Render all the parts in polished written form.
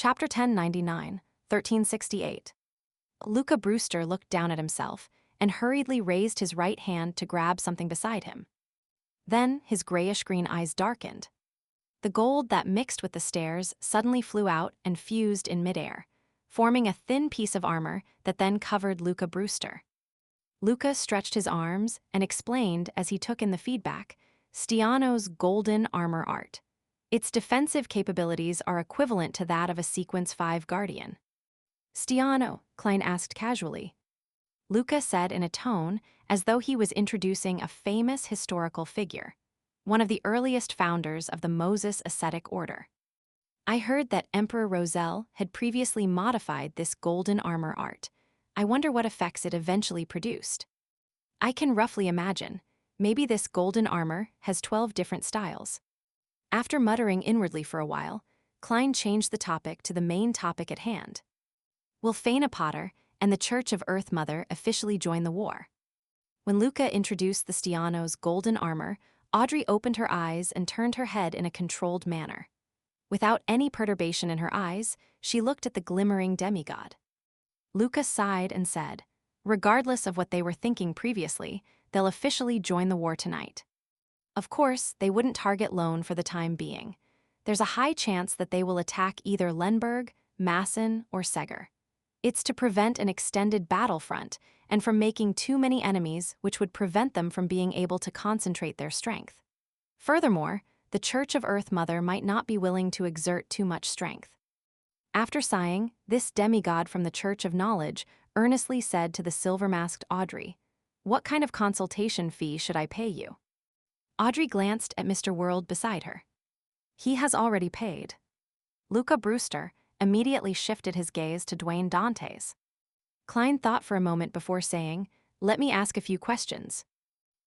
Chapter 1099, 1368. Luca Brewster looked down at himself and hurriedly raised his right hand to grab something beside him. Then his grayish-green eyes darkened. The gold that mixed with the stairs suddenly flew out and fused in midair, forming a thin piece of armor that then covered Luca Brewster. Luca stretched his arms and explained as he took in the feedback, Stiano's golden armor art. Its defensive capabilities are equivalent to that of a Sequence 5 Guardian. Stiano, Klein asked casually. Luca said in a tone as though he was introducing a famous historical figure, one of the earliest founders of the Moses ascetic order. I heard that Emperor Roselle had previously modified this golden armor art. I wonder what effects it eventually produced. I can roughly imagine, maybe this golden armor has 12 different styles. After muttering inwardly for a while, Klein changed the topic to the main topic at hand. Will Faina Potter and the Church of Earth Mother officially join the war? When Luca introduced the Stiano's golden armor, Audrey opened her eyes and turned her head in a controlled manner. Without any perturbation in her eyes, she looked at the glimmering demigod. Luca sighed and said, regardless of what they were thinking previously, they'll officially join the war tonight. Of course, they wouldn't target Lone for the time being. There's a high chance that they will attack either Lemberg, Masson, or Seger. It's to prevent an extended battlefront and from making too many enemies, which would prevent them from being able to concentrate their strength. Furthermore, the Church of Earth Mother might not be willing to exert too much strength. After sighing, this demigod from the Church of Knowledge earnestly said to the silver-masked Audrey, "What kind of consultation fee should I pay you?" Audrey glanced at Mr. World beside her. He has already paid. Luca Brewster immediately shifted his gaze to Dwayne Dantes. Klein thought for a moment before saying, "Let me ask a few questions."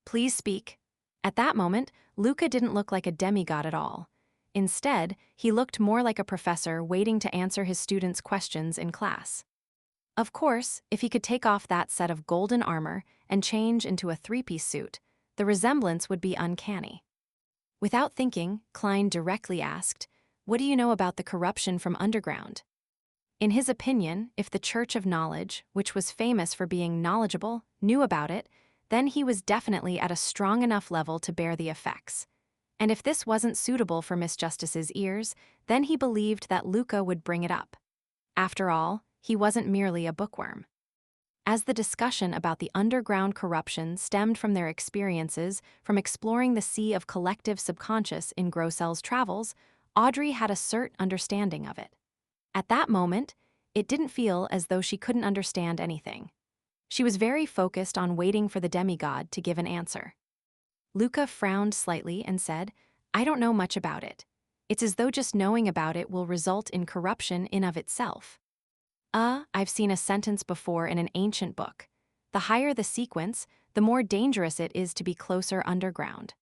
"Please speak." At that moment, Luca didn't look like a demigod at all. Instead, he looked more like a professor waiting to answer his students' questions in class. Of course, if he could take off that set of golden armor and change into a three-piece suit, the resemblance would be uncanny. Without thinking, Klein directly asked, "What do you know about the corruption from underground?" In his opinion, if the Church of Knowledge, which was famous for being knowledgeable, knew about it, then he was definitely at a strong enough level to bear the effects. And if this wasn't suitable for Miss Justice's ears, then he believed that Luca would bring it up. After all, he wasn't merely a bookworm. As the discussion about the underground corruption stemmed from their experiences from exploring the sea of collective subconscious in Grossel's travels, Audrey had a certain understanding of it. At that moment, it didn't feel as though she couldn't understand anything. She was very focused on waiting for the demigod to give an answer. Luca frowned slightly and said, "I don't know much about it. It's as though just knowing about it will result in corruption in of itself." I've seen a sentence before in an ancient book. The higher the sequence, the more dangerous it is to be closer underground.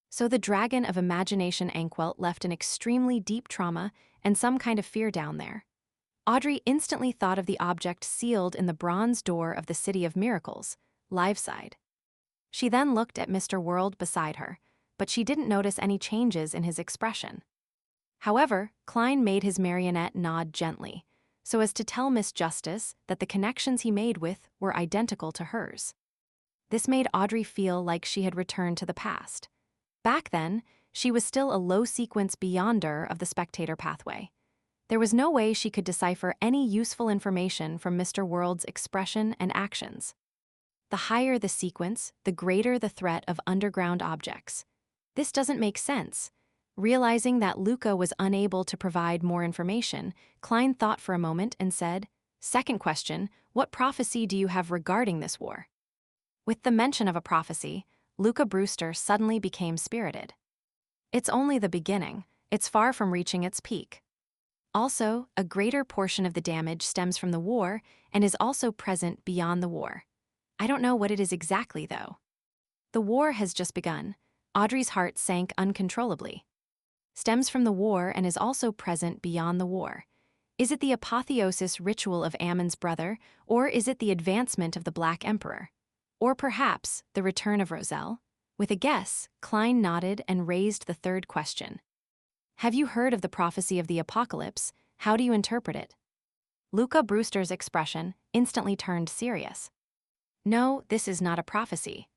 So the dragon of imagination Anquelt left an extremely deep trauma and some kind of fear down there. Audrey instantly thought of the object sealed in the bronze door of the City of Miracles, Liveside. She then looked at Mr. World beside her, but she didn't notice any changes in his expression. However, Klein made his marionette nod gently, so as to tell Miss Justice that the connections he made with were identical to hers. This made Audrey feel like she had returned to the past. Back then, she was still a low-sequence beyonder of the spectator pathway. There was no way she could decipher any useful information from Mr. World's expression and actions. The higher the sequence, the greater the threat of underground objects. This doesn't make sense. Realizing that Luca was unable to provide more information, Klein thought for a moment and said, "Second question, what prophecy do you have regarding this war?" With the mention of a prophecy, Luca Brewster suddenly became spirited. "It's only the beginning. It's far from reaching its peak. Also, a greater portion of the damage stems from the war and is also present beyond the war. I don't know what it is exactly, though." The war has just begun. Audrey's heart sank uncontrollably. Stems from the war and is also present beyond the war. Is it the apotheosis ritual of Ammon's brother, or is it the advancement of the Black Emperor? Or perhaps the return of Roselle? With a guess, Klein nodded and raised the third question. "Have you heard of the prophecy of the apocalypse, How do you interpret it? Luca Brewster's expression instantly turned serious. No, this is not a prophecy.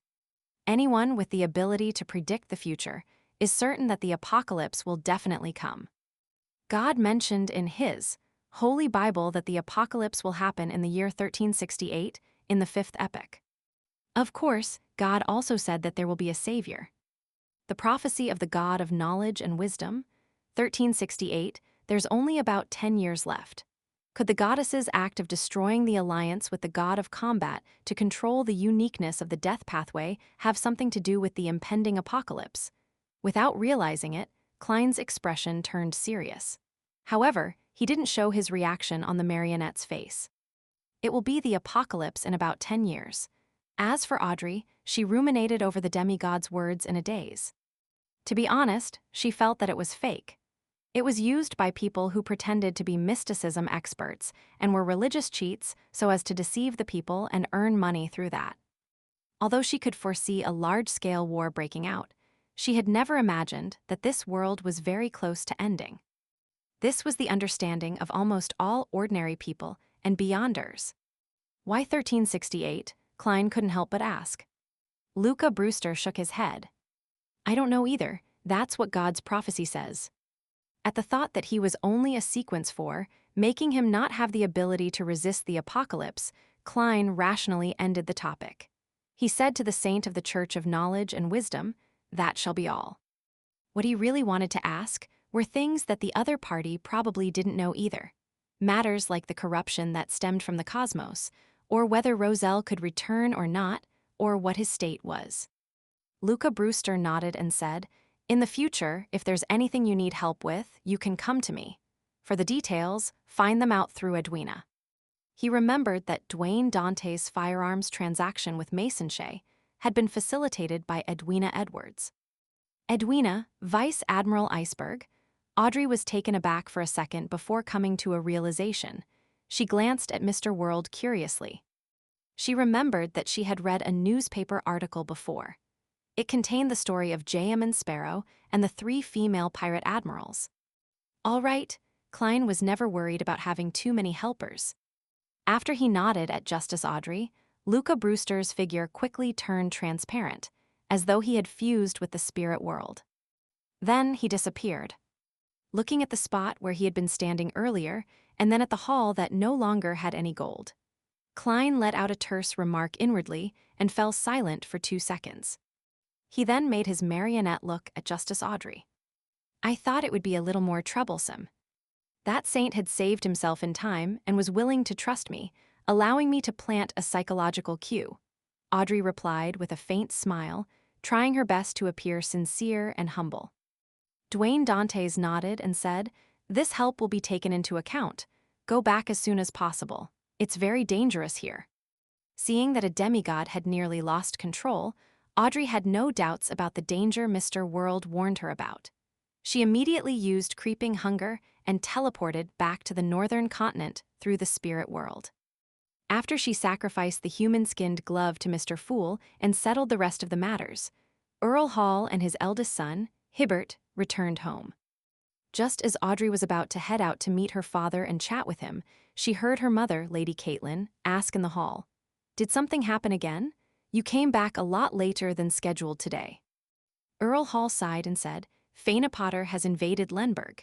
Anyone with the ability to predict the future is certain that the apocalypse will definitely come. God mentioned in his Holy Bible that the apocalypse will happen in the year 1368 in the fifth epoch. Of course, God also said that there will be a Savior. The prophecy of the God of knowledge and wisdom, 1368, there's only about 10 years left. Could the goddess's act of destroying the alliance with the god of combat to control the uniqueness of the death pathway have something to do with the impending apocalypse? Without realizing it, Klein's expression turned serious. However, he didn't show his reaction on the marionette's face. It will be the apocalypse in about 10 years. As for Audrey, she ruminated over the demigod's words in a daze. To be honest, she felt that it was fake. It was used by people who pretended to be mysticism experts and were religious cheats so as to deceive the people and earn money through that. Although she could foresee a large-scale war breaking out, she had never imagined that this world was very close to ending. This was the understanding of almost all ordinary people and beyonders. Why 1368? Klein couldn't help but ask. Luca Brewster shook his head. I don't know either. That's what God's prophecy says. At the thought that he was only a sequence for, making him not have the ability to resist the apocalypse, Klein rationally ended the topic. He said to the saint of the Church of Knowledge and Wisdom, that shall be all. What he really wanted to ask were things that the other party probably didn't know either. Matters like the corruption that stemmed from the cosmos, or whether Roselle could return or not, or what his state was. Luca Brewster nodded and said, in the future, if there's anything you need help with, you can come to me. For the details, find them out through Edwina. He remembered that Dwayne Dante's firearms transaction with Mason Shea had been facilitated by Edwina Edwards. Edwina, Vice Admiral Iceberg. Audrey was taken aback for a second before coming to a realization. She glanced at Mr. World curiously. She remembered that she had read a newspaper article before. It contained the story of J.M. and Sparrow and the 3 female pirate admirals. All right, Klein was never worried about having too many helpers. After he nodded at Justice Audrey, Luca Brewster's figure quickly turned transparent, as though he had fused with the spirit world. Then he disappeared, looking at the spot where he had been standing earlier and then at the hall that no longer had any gold. Klein let out a terse remark inwardly and fell silent for 2 seconds. He then made his marionette look at Justice Audrey. I thought it would be a little more troublesome. That saint had saved himself in time and was willing to trust me, allowing me to plant a psychological cue. Audrey replied with a faint smile, trying her best to appear sincere and humble. Dwayne Dantes nodded and said, this help will be taken into account. Go back as soon as possible. It's very dangerous here. Seeing that a demigod had nearly lost control, Audrey had no doubts about the danger Mr. World warned her about. She immediately used creeping hunger and teleported back to the northern continent through the spirit world. After she sacrificed the human-skinned glove to Mr. Fool and settled the rest of the matters, Earl Hall and his eldest son, Hibbert, returned home. Just as Audrey was about to head out to meet her father and chat with him, she heard her mother, Lady Caitlin, ask in the hall, did something happen again? You came back a lot later than scheduled today. Earl Hall sighed and said, Faina Potter has invaded Lenberg.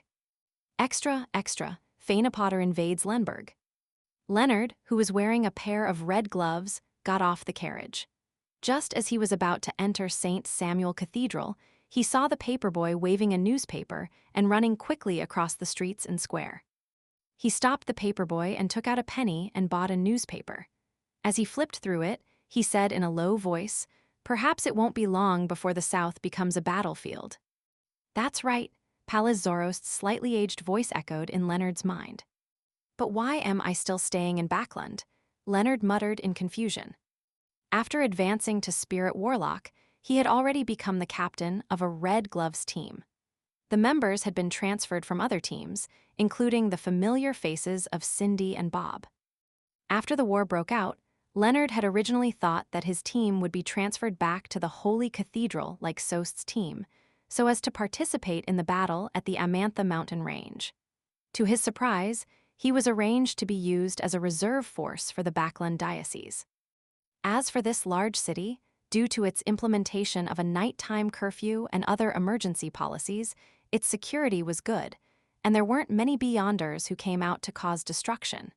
Extra, extra, Faina Potter invades Lenberg. Leonard, who was wearing a pair of red gloves, got off the carriage. Just as he was about to enter St. Samuel Cathedral, he saw the paperboy waving a newspaper and running quickly across the streets and square. He stopped the paperboy and took out a penny and bought a newspaper. As he flipped through it, he said in a low voice, perhaps it won't be long before the South becomes a battlefield. That's right, Pallas Zorost's slightly aged voice echoed in Leonard's mind. But why am I still staying in Backlund? Leonard muttered in confusion. After advancing to Spirit Warlock, he had already become the captain of a Red Gloves team. The members had been transferred from other teams, including the familiar faces of Cindy and Bob. After the war broke out, Leonard had originally thought that his team would be transferred back to the Holy Cathedral like Sost's team, so as to participate in the battle at the Amantha mountain range. To his surprise, he was arranged to be used as a reserve force for the Backland Diocese. As for this large city, due to its implementation of a nighttime curfew and other emergency policies, its security was good, and there weren't many Beyonders who came out to cause destruction.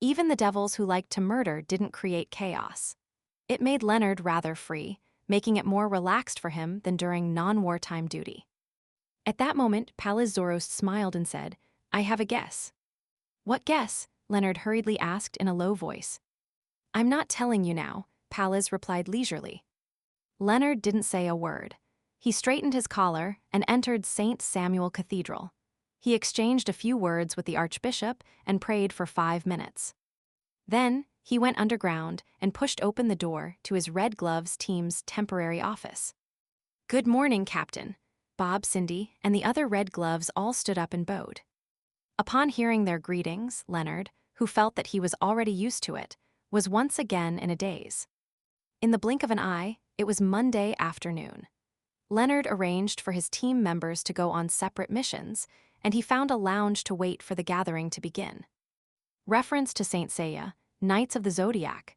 Even the devils who liked to murder didn't create chaos. It made Leonard rather free, making it more relaxed for him than during non-wartime duty. At that moment, Pallas Zoros smiled and said, "I have a guess." "What guess?" Leonard hurriedly asked in a low voice. "I'm not telling you now," Pallas replied leisurely. Leonard didn't say a word. He straightened his collar and entered St. Samuel Cathedral. He exchanged a few words with the archbishop and prayed for 5 minutes. Then, he went underground and pushed open the door to his Red Gloves team's temporary office. "Good morning, Captain." Bob, Cindy, and the other Red Gloves all stood up and bowed. Upon hearing their greetings, Leonard, who felt that he was already used to it, was once again in a daze. In the blink of an eye, it was Monday afternoon. Leonard arranged for his team members to go on separate missions, and he found a lounge to wait for the gathering to begin. Reference to Saint Seiya, Knights of the Zodiac,